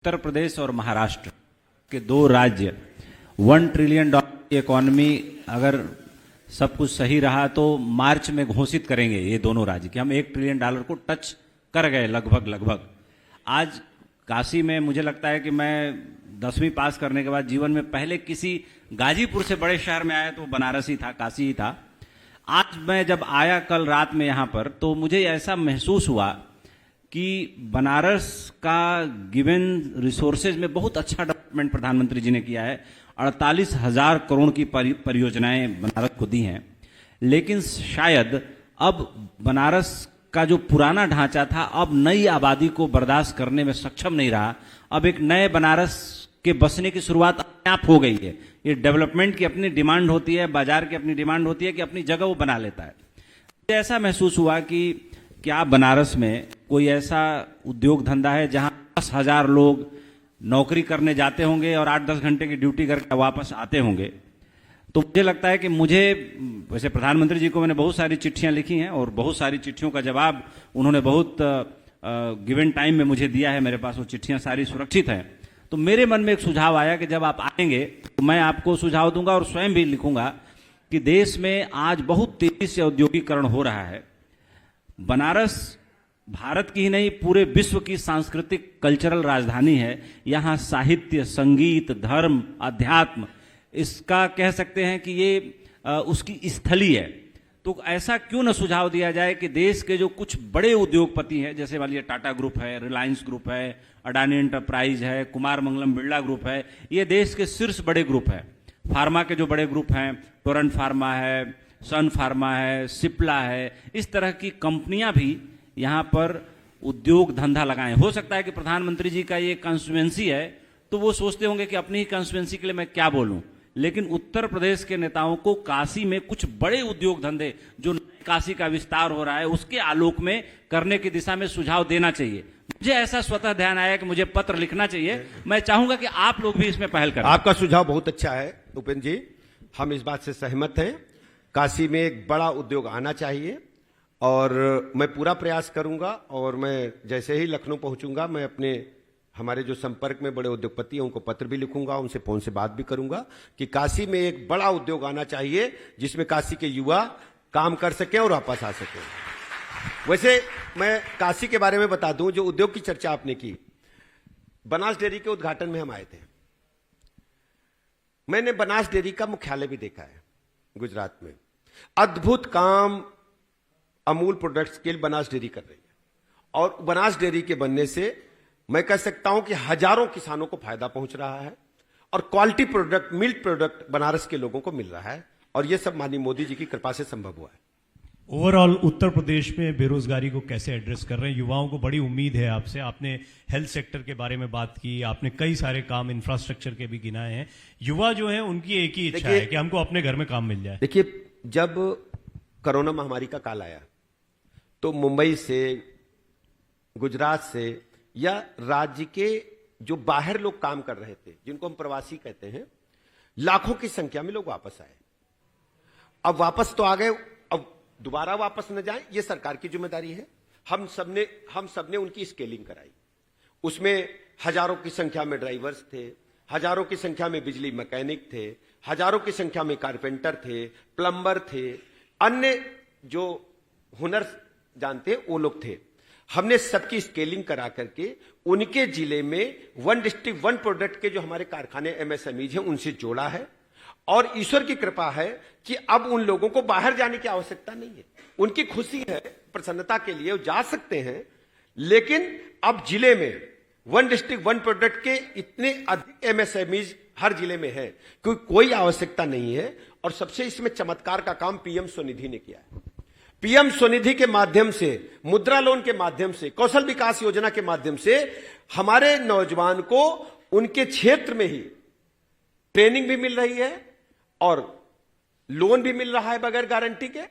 उत्तर प्रदेश और महाराष्ट्र के दो राज्य $1 ट्रिलियन की इकोनॉमी अगर सब कुछ सही रहा तो मार्च में घोषित करेंगे ये दोनों राज्य कि हम $1 ट्रिलियन को टच कर गए लगभग। आज काशी में मुझे लगता है कि मैं 10वीं पास करने के बाद जीवन में पहले किसी गाजीपुर से बड़े शहर में आया तो बनारस ही था, काशी ही था। आज मैं जब आया कल रात में यहाँ पर तो मुझे ऐसा महसूस हुआ कि बनारस का गिवन रिसोर्सेज में बहुत अच्छा डेवलपमेंट प्रधानमंत्री जी ने किया है। 48,000 करोड़ की परियोजनाएं बनारस को दी हैं, लेकिन शायद अब बनारस का जो पुराना ढांचा था अब नई आबादी को बर्दाश्त करने में सक्षम नहीं रहा। अब एक नए बनारस के बसने की शुरुआत अपने आप हो गई है। ये डेवलपमेंट की अपनी डिमांड होती है, बाजार की अपनी डिमांड होती है कि अपनी जगह वो बना लेता है। मुझे ऐसा महसूस हुआ कि क्या बनारस में कोई ऐसा उद्योग धंधा है जहां 10,000 लोग नौकरी करने जाते होंगे और 8-10 घंटे की ड्यूटी करके वापस आते होंगे। तो मुझे लगता है कि वैसे प्रधानमंत्री जी को मैंने बहुत सारी चिट्ठियां लिखी हैं और बहुत सारी चिट्ठियों का जवाब उन्होंने बहुत गिवन टाइम में मुझे दिया है। मेरे पास वो चिट्ठियां सारी सुरक्षित हैं। तो मेरे मन में एक सुझाव आया कि जब आप आएंगे तो मैं आपको सुझाव दूंगा और स्वयं भी लिखूंगा कि देश में आज बहुत तेजी से औद्योगिकरण हो रहा है। बनारस भारत की ही नहीं पूरे विश्व की सांस्कृतिक कल्चरल राजधानी है। यहाँ साहित्य, संगीत, धर्म, अध्यात्म, इसका कह सकते हैं कि ये उसकी स्थली है। तो ऐसा क्यों न सुझाव दिया जाए कि देश के जो कुछ बड़े उद्योगपति हैं, जैसे वाली टाटा ग्रुप है, रिलायंस ग्रुप है, अडानी एंटरप्राइज है, कुमार मंगलम बिरला ग्रुप है, ये देश के शीर्ष बड़े ग्रुप हैं। फार्मा के जो बड़े ग्रुप हैं, टोरेंट फार्मा है, सन फार्मा है, सिप्ला है, इस तरह की कंपनियां भी यहाँ पर उद्योग धंधा लगाएं। हो सकता है कि प्रधानमंत्री जी का ये कंस्टिट्यूएंसी है तो वो सोचते होंगे कि अपनी ही कंस्टिट्यूएंसी के लिए मैं क्या बोलूं, लेकिन उत्तर प्रदेश के नेताओं को काशी में कुछ बड़े उद्योग धंधे जो काशी का विस्तार हो रहा है उसके आलोक में करने की दिशा में सुझाव देना चाहिए। मुझे ऐसा स्वतः ध्यान आया कि मुझे पत्र लिखना चाहिए। मैं चाहूंगा कि आप लोग भी इसमें पहल करें। आपका सुझाव बहुत अच्छा है उपेंद्र जी, हम इस बात से सहमत हैं। काशी में एक बड़ा उद्योग आना चाहिए और मैं पूरा प्रयास करूंगा। और मैं जैसे ही लखनऊ पहुंचूंगा मैं अपने हमारे जो संपर्क में बड़े उद्योगपति हैं उनको पत्र भी लिखूंगा, उनसे फोन से बात भी करूंगा कि काशी में एक बड़ा उद्योग आना चाहिए जिसमें काशी के युवा काम कर सकें और वापस आ सकें। वैसे मैं काशी के बारे में बता दूं, जो उद्योग की चर्चा आपने की, बनास डेयरी के उद्घाटन में हम आए थे। मैंने बनास डेयरी का मुख्यालय भी देखा है गुजरात में। अद्भुत काम अमूल प्रोडक्ट्स के लिए बनास डेयरी कर रही है और बनास डेयरी के बनने से मैं कह सकता हूं कि हजारों किसानों को फायदा पहुंच रहा है और quality product, milk product Banaras के लोगों को मिल रहा है और यह सब माननीय मोदी जी की कृपा से संभव हुआ है। ओवरऑल उत्तर प्रदेश में बेरोजगारी को कैसे एड्रेस कर रहे हैं? युवाओं को बड़ी उम्मीद है आपसे। आपने हेल्थ सेक्टर के बारे में बात की, आपने कई सारे काम इंफ्रास्ट्रक्चर के भी गिनाए हैं। युवा जो है उनकी एक ही इच्छा है कि हमको अपने घर में काम मिल जाए। देखिए, जब कोरोना महामारी का काल आया तो मुंबई से, गुजरात से या राज्य के जो बाहर लोग काम कर रहे थे, जिनको हम प्रवासी कहते हैं, लाखों की संख्या में लोग वापस आए। अब वापस तो आ गए, अब दोबारा वापस न जाएं, ये सरकार की जिम्मेदारी है। हम सबने उनकी स्केलिंग कराई। उसमें हजारों की संख्या में ड्राइवर्स थे, हजारों की संख्या में बिजली मैकेनिक थे, हजारों की संख्या में कारपेंटर थे, प्लम्बर थे, अन्य जो हुनर जानते वो लोग थे। हमने सबकी स्केलिंग करा करके उनके जिले में 1 डिस्ट्रिक्ट 1 प्रोडक्ट के जो हमारे कारखाने एमएसएमईज हैं उनसे जोड़ा है। और ईश्वर की कृपा है कि अब उन लोगों को बाहर जाने की आवश्यकता नहीं है। उनकी खुशी है, प्रसन्नता के लिए वो जा सकते हैं, लेकिन अब जिले में 1 डिस्ट्रिक्ट 1 प्रोडक्ट के इतने अधिक एमएसएमईज हर जिले में है क्योंकि कोई आवश्यकता नहीं है। और सबसे इसमें चमत्कार का काम पीएम स्वनिधि ने किया है। पीएम स्वनिधि के माध्यम से, मुद्रा लोन के माध्यम से, कौशल विकास योजना के माध्यम से हमारे नौजवान को उनके क्षेत्र में ही ट्रेनिंग भी मिल रही है और लोन भी मिल रहा है बगैर गारंटी के,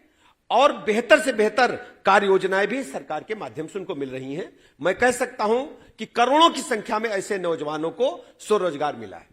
और बेहतर से बेहतर कार्य योजनाएं भी सरकार के माध्यम से उनको मिल रही हैं। मैं कह सकता हूं कि करोड़ों की संख्या में ऐसे नौजवानों को स्वरोजगार मिला है।